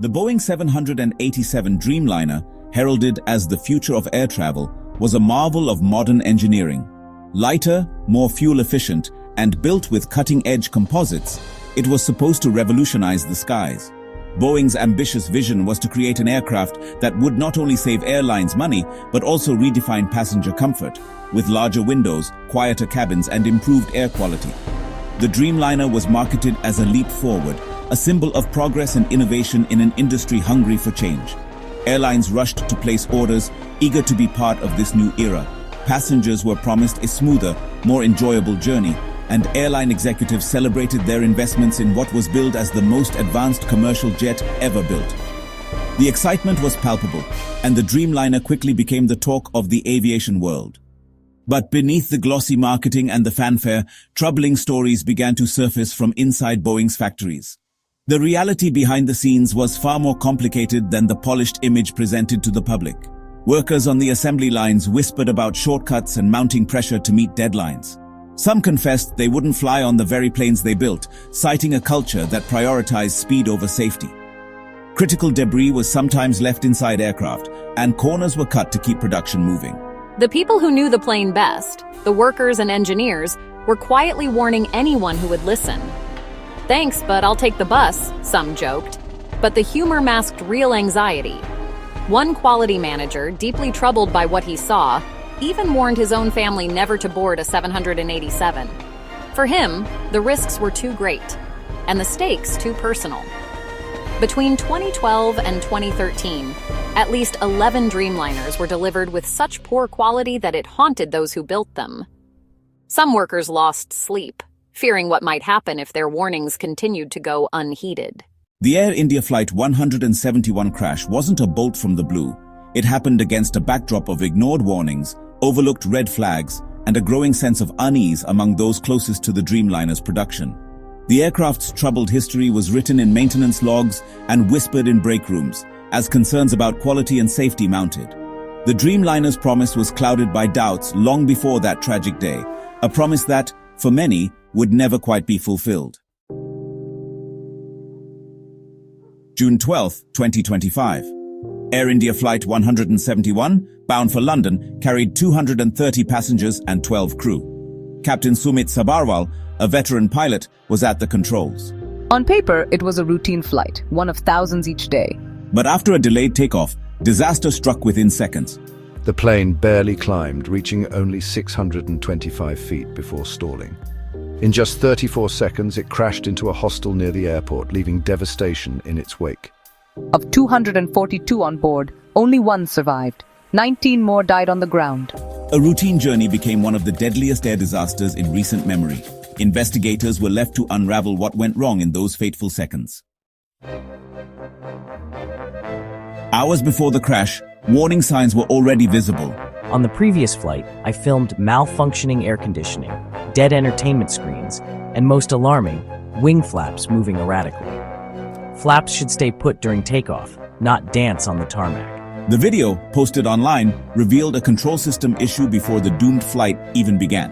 The Boeing 787 Dreamliner, heralded as the future of air travel, was a marvel of modern engineering. Lighter, more fuel-efficient, and built with cutting-edge composites, it was supposed to revolutionize the skies. Boeing's ambitious vision was to create an aircraft that would not only save airlines money, but also redefine passenger comfort, with larger windows, quieter cabins, and improved air quality. The Dreamliner was marketed as a leap forward, a symbol of progress and innovation in an industry hungry for change. Airlines rushed to place orders, eager to be part of this new era. Passengers were promised a smoother, more enjoyable journey, and airline executives celebrated their investments in what was billed as the most advanced commercial jet ever built. The excitement was palpable, and the Dreamliner quickly became the talk of the aviation world. But beneath the glossy marketing and the fanfare, troubling stories began to surface from inside Boeing's factories. The reality behind the scenes was far more complicated than the polished image presented to the public. Workers on the assembly lines whispered about shortcuts and mounting pressure to meet deadlines. Some confessed they wouldn't fly on the very planes they built, citing a culture that prioritized speed over safety. Critical debris was sometimes left inside aircraft, and corners were cut to keep production moving. The people who knew the plane best, the workers and engineers, were quietly warning anyone who would listen. "Thanks, but I'll take the bus," some joked. But the humor masked real anxiety. One quality manager, deeply troubled by what he saw, even warned his own family never to board a 787. For him, the risks were too great, and the stakes too personal. Between 2012 and 2013, at least 11 Dreamliners were delivered with such poor quality that it haunted those who built them. Some workers lost sleep, fearing what might happen if their warnings continued to go unheeded. The Air India Flight 171 crash wasn't a bolt from the blue. It happened against a backdrop of ignored warnings, overlooked red flags, and a growing sense of unease among those closest to the Dreamliner's production. The aircraft's troubled history was written in maintenance logs and whispered in break rooms, as concerns about quality and safety mounted. The Dreamliner's promise was clouded by doubts long before that tragic day, a promise that, for many, would never quite be fulfilled. June 12, 2025. Air India Flight 171, bound for London, carried 230 passengers and 12 crew. Captain Sumit Sabharwal, a veteran pilot, was at the controls. On paper, it was a routine flight, one of thousands each day. But after a delayed takeoff, disaster struck within seconds. The plane barely climbed, reaching only 625 feet before stalling. In just 34 seconds, it crashed into a hostel near the airport, leaving devastation in its wake. Of 242 on board, only one survived. 19 more died on the ground. A routine journey became one of the deadliest air disasters in recent memory. Investigators were left to unravel what went wrong in those fateful seconds. Hours before the crash, warning signs were already visible. On the previous flight, I filmed malfunctioning air conditioning, dead entertainment screens, and most alarming, wing flaps moving erratically. Flaps should stay put during takeoff, not dance on the tarmac. The video, posted online, revealed a control system issue before the doomed flight even began.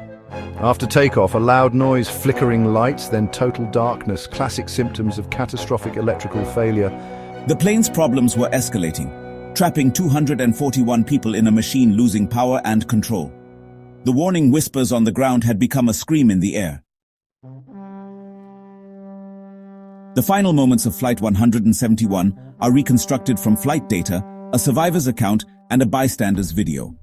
After takeoff, a loud noise, flickering lights, then total darkness, classic symptoms of catastrophic electrical failure. The plane's problems were escalating, trapping 241 people in a machine losing power and control. The warning whispers on the ground had become a scream in the air. The final moments of Flight 171 are reconstructed from flight data, a survivor's account, and a bystander's video.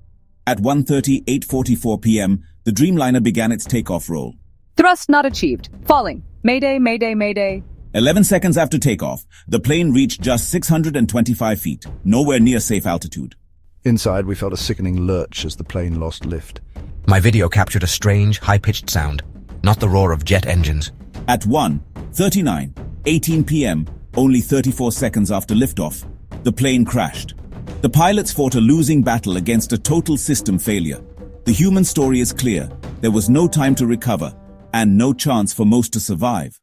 At 1:38:44 p.m., the Dreamliner began its takeoff roll. Thrust not achieved. Falling. Mayday, mayday, mayday. 11 seconds after takeoff, the plane reached just 625 feet, nowhere near safe altitude. Inside, we felt a sickening lurch as the plane lost lift. My video captured a strange, high-pitched sound, not the roar of jet engines. At 1:39:18 p.m., only 34 seconds after liftoff, the plane crashed. The pilots fought a losing battle against a total system failure. The human story is clear. There was no time to recover, and no chance for most to survive.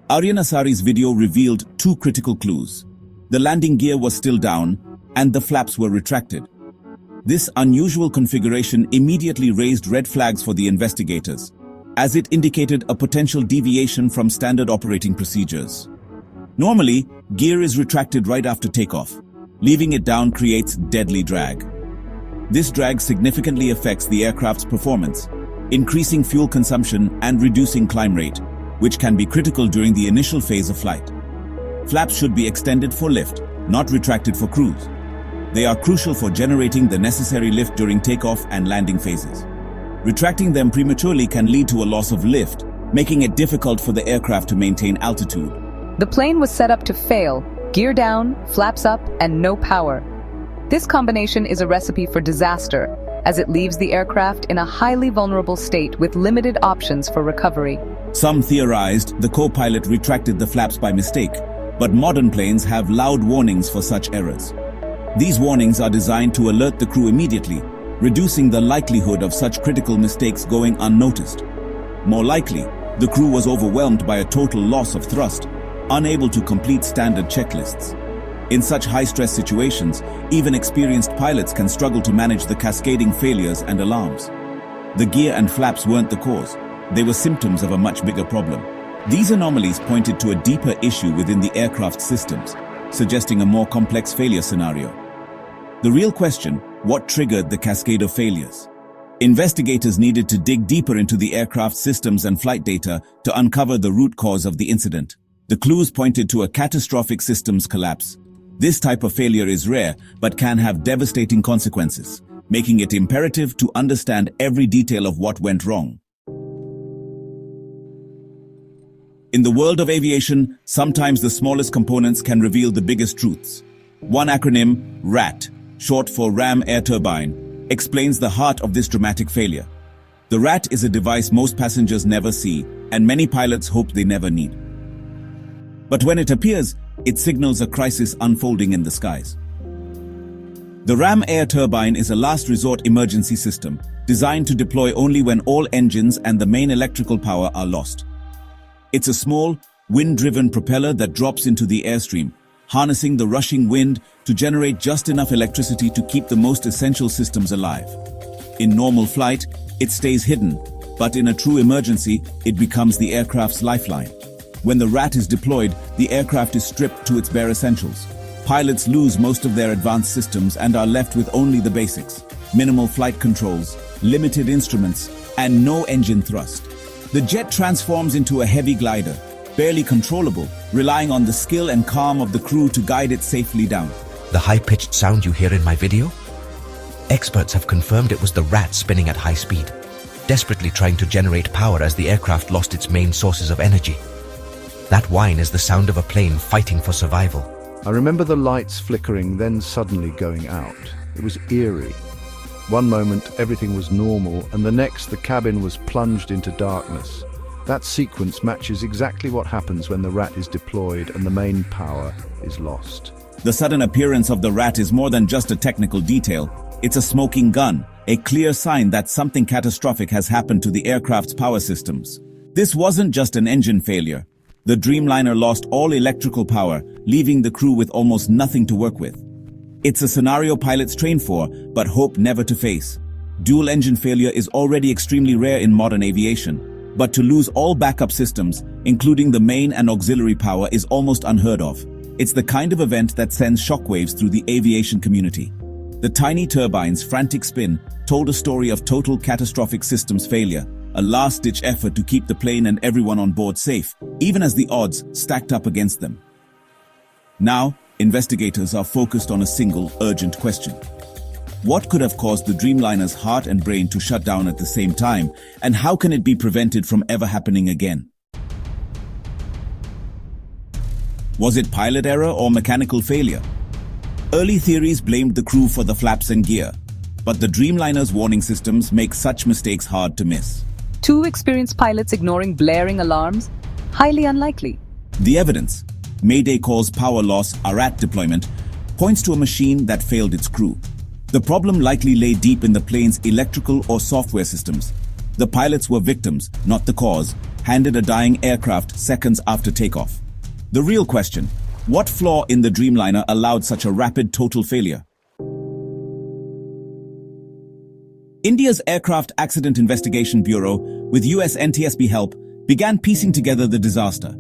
Aryan Asari's video revealed two critical clues. The landing gear was still down, and the flaps were retracted. This unusual configuration immediately raised red flags for the investigators. as it indicated a potential deviation from standard operating procedures. Normally, gear is retracted right after takeoff. Leaving it down creates deadly drag. This drag significantly affects the aircraft's performance, increasing fuel consumption and reducing climb rate, which can be critical during the initial phase of flight. Flaps should be extended for lift, not retracted for cruise. They are crucial for generating the necessary lift during takeoff and landing phases. Retracting them prematurely can lead to a loss of lift, making it difficult for the aircraft to maintain altitude. The plane was set up to fail: gear down, flaps up, and no power. This combination is a recipe for disaster, as it leaves the aircraft in a highly vulnerable state with limited options for recovery. Some theorized the co-pilot retracted the flaps by mistake, but modern planes have loud warnings for such errors. These warnings are designed to alert the crew immediately, reducing the likelihood of such critical mistakes going unnoticed. More likely, the crew was overwhelmed by a total loss of thrust, unable to complete standard checklists. In such high-stress situations, even experienced pilots can struggle to manage the cascading failures and alarms. The gear and flaps weren't the cause. They were symptoms of a much bigger problem. These anomalies pointed to a deeper issue within the aircraft systems, suggesting a more complex failure scenario. The real question: what triggered the cascade of failures? Investigators needed to dig deeper into the aircraft systems and flight data to uncover the root cause of the incident. The clues pointed to a catastrophic systems collapse. This type of failure is rare, but can have devastating consequences, making it imperative to understand every detail of what went wrong. In the world of aviation, sometimes the smallest components can reveal the biggest truths. One acronym, RAT, short for Ram Air Turbine, explains the heart of this dramatic failure. The RAT is a device most passengers never see, and many pilots hope they never need. But when it appears, it signals a crisis unfolding in the skies. The Ram Air Turbine is a last resort emergency system, designed to deploy only when all engines and the main electrical power are lost. It's a small, wind-driven propeller that drops into the airstream, harnessing the rushing wind to generate just enough electricity to keep the most essential systems alive. In normal flight, it stays hidden, but in a true emergency, it becomes the aircraft's lifeline. When the RAT is deployed, the aircraft is stripped to its bare essentials. Pilots lose most of their advanced systems and are left with only the basics: minimal flight controls, limited instruments, and no engine thrust. The jet transforms into a heavy glider, barely controllable, relying on the skill and calm of the crew to guide it safely down. The high-pitched sound you hear in my video? Experts have confirmed it was the RAT spinning at high speed, desperately trying to generate power as the aircraft lost its main sources of energy. That whine is the sound of a plane fighting for survival. I remember the lights flickering, then suddenly going out. It was eerie. One moment everything was normal, and the next the cabin was plunged into darkness. That sequence matches exactly what happens when the RAT is deployed and the main power is lost. The sudden appearance of the RAT is more than just a technical detail. It's a smoking gun, a clear sign that something catastrophic has happened to the aircraft's power systems. This wasn't just an engine failure. The Dreamliner lost all electrical power, leaving the crew with almost nothing to work with. It's a scenario pilots train for, but hope never to face. Dual engine failure is already extremely rare in modern aviation, but to lose all backup systems, including the main and auxiliary power, is almost unheard of. It's the kind of event that sends shockwaves through the aviation community. The tiny turbine's frantic spin told a story of total catastrophic systems failure, a last-ditch effort to keep the plane and everyone on board safe, even as the odds stacked up against them. Now, investigators are focused on a single, urgent question. What could have caused the Dreamliner's heart and brain to shut down at the same time, and how can it be prevented from ever happening again? Was it pilot error or mechanical failure? Early theories blamed the crew for the flaps and gear, but the Dreamliner's warning systems make such mistakes hard to miss. 2 experienced pilots ignoring blaring alarms? Highly unlikely. The evidence, Mayday calls power loss a RAT deployment, points to a machine that failed its crew. The problem likely lay deep in the plane's electrical or software systems. The pilots were victims, not the cause, handed a dying aircraft seconds after takeoff. The real question: what flaw in the Dreamliner allowed such a rapid total failure? India's Aircraft Accident Investigation Bureau, with US NTSB help, began piecing together the disaster.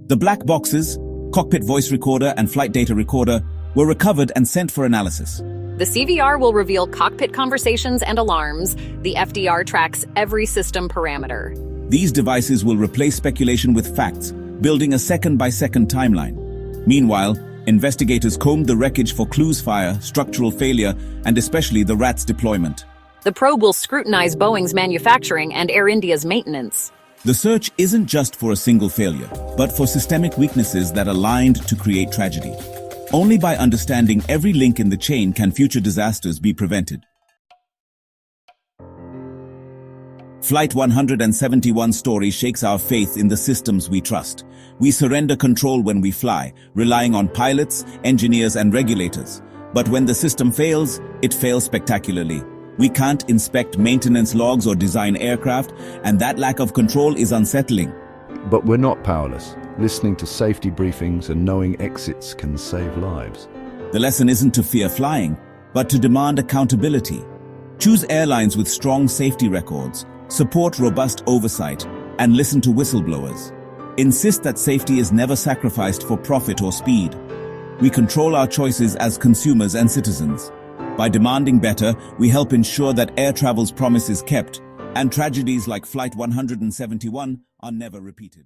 The black boxes, cockpit voice recorder and flight data recorder were recovered and sent for analysis. The CVR will reveal cockpit conversations and alarms. The FDR tracks every system parameter. These devices will replace speculation with facts, building a second-by-second timeline. Meanwhile, investigators combed the wreckage for clues fire, structural failure, and especially the RAT's deployment. The probe will scrutinize Boeing's manufacturing and Air India's maintenance. The search isn't just for a single failure, but for systemic weaknesses that aligned to create tragedy. Only by understanding every link in the chain can future disasters be prevented. Flight 171 story shakes our faith in the systems we trust. We surrender control when we fly, relying on pilots, engineers, and regulators. But when the system fails, it fails spectacularly. We can't inspect maintenance logs or design aircraft, and that lack of control is unsettling. But we're not powerless. Listening to safety briefings and knowing exits can save lives. The lesson isn't to fear flying, but to demand accountability. Choose airlines with strong safety records, support robust oversight, and listen to whistleblowers. Insist that safety is never sacrificed for profit or speed. We control our choices as consumers and citizens. By demanding better, we help ensure that air travel's promise is kept, and tragedies like Flight 171 are never repeated.